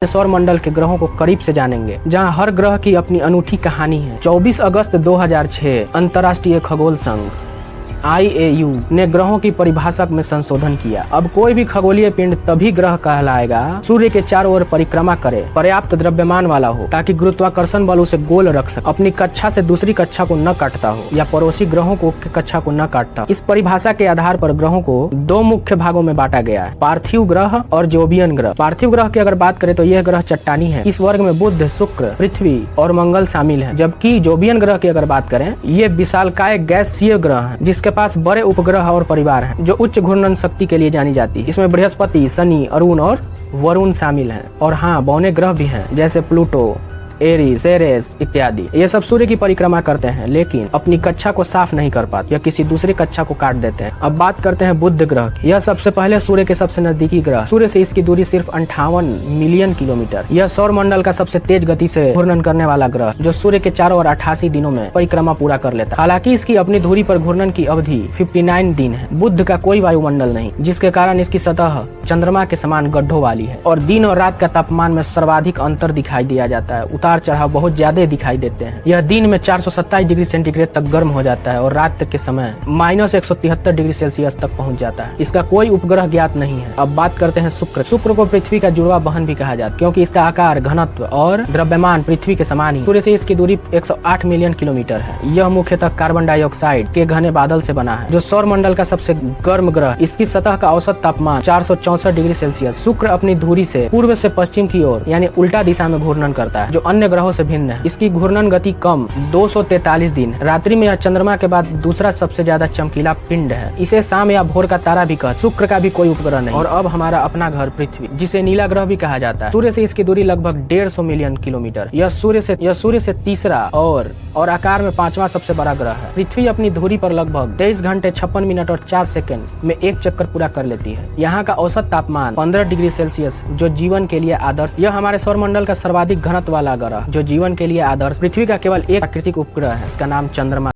सौर मंडल के ग्रहों को करीब से जानेंगे, जहां हर ग्रह की अपनी अनूठी कहानी है। 24 अगस्त 2006 अंतर्राष्ट्रीय खगोल संघ IAU ने ग्रहों की परिभाषा में संशोधन किया। अब कोई भी खगोलीय पिंड तभी ग्रह कहलाएगा सूर्य के चारों ओर परिक्रमा करे, पर्याप्त द्रव्यमान वाला हो ताकि गुरुत्वाकर्षण बल उसे गोल रख सके, अपनी कक्षा से दूसरी कक्षा को न काटता हो या पड़ोसी ग्रहों को कक्षा को न काटता हो। इस परिभाषा के आधार पर ग्रहों को दो मुख्य भागों में बांटा गया है, पार्थिव ग्रह और जोबियन ग्रह। पार्थिव ग्रह की अगर बात करें तो यह ग्रह चट्टानी है। इस वर्ग में बुध, शुक्र, पृथ्वी और मंगल शामिल है। जबकि जोबियन ग्रह की अगर बात करें, ये विशालकाय गैसीय ग्रह है जिसके पास बड़े उपग्रह और परिवार हैं जो उच्च घूर्णन शक्ति के लिए जानी जाती है। इसमें बृहस्पति, शनि, अरुण और वरुण शामिल हैं। और हाँ, बौने ग्रह भी हैं जैसे प्लूटो, एरीज, सेरेस इत्यादि। ये सब सूर्य की परिक्रमा करते हैं लेकिन अपनी कक्षा को साफ नहीं कर पाते या किसी दूसरी कक्षा को काट देते हैं। अब बात करते हैं बुध ग्रह की। यह सबसे पहले सूर्य के सबसे नजदीकी ग्रह। सूर्य से इसकी दूरी सिर्फ 58 मिलियन किलोमीटर। यह सौर मंडल का सबसे तेज गति से घूर्णन करने वाला ग्रह जो सूर्य के चारों ओर 88 दिनों में परिक्रमा पूरा कर लेता है। हालांकि इसकी अपनी धुरी पर घूर्णन की अवधि 59 दिन है। बुध का कोई वायुमंडल नहीं, जिसके कारण इसकी सतह चंद्रमा के समान गड्ढों वाली है और दिन और रात का तापमान में सर्वाधिक अंतर दिखाई दिया जाता है। उतार चढ़ाव बहुत ज्यादा दिखाई देते हैं। यह दिन में 427 डिग्री सेंटीग्रेड तक गर्म हो जाता है और रात के समय -173 डिग्री सेल्सियस तक पहुंच जाता है। इसका कोई उपग्रह ज्ञात नहीं है। अब बात करते हैं शुक्र। शुक्र को पृथ्वी का जुड़वा बहन भी कहा जाता है क्योंकि इसका आकार, घनत्व और द्रव्यमान पृथ्वी के समान ही। सूर्य से इसकी दूरी 108 मिलियन किलोमीटर है। यह मुख्यतः कार्बन डाइऑक्साइड के घने बादल से बना है जो सौर मंडल का सबसे गर्म ग्रह। इसकी सतह का औसत तापमान 464 डिग्री सेल्सियस। शुक्र अपनी धुरी से पूर्व से पश्चिम की ओर यानी उल्टा दिशा में घूर्णन करता है जो अन्य ग्रहों से भिन्न है। इसकी घूर्णन गति कम 243 दिन। रात्रि में यह चंद्रमा के बाद दूसरा सबसे ज्यादा चमकीला पिंड है। इसे शाम या भोर का तारा भी कहते। शुक्र का भी कोई उपग्रह नहीं। और अब हमारा अपना घर पृथ्वी, जिसे नीला ग्रह भी कहा जाता है। सूर्य से इसकी दूरी लगभग 150 मिलियन किलोमीटर। यह सूर्य से तीसरा और आकार में 5वां सबसे बड़ा ग्रह है। पृथ्वी अपनी धुरी पर लगभग 23 घंटे 56 मिनट और 4 सेकंड में एक चक्कर पूरा कर लेती है। यहाँ का औसत तापमान 15 डिग्री सेल्सियस जो जीवन के लिए आदर्श। यह हमारे सौर मंडल का सर्वाधिक घनत्व वाला ग्रह जो जीवन के लिए आदर्श। पृथ्वी का केवल एक प्राकृतिक उपग्रह है, इसका नाम चंद्रमा।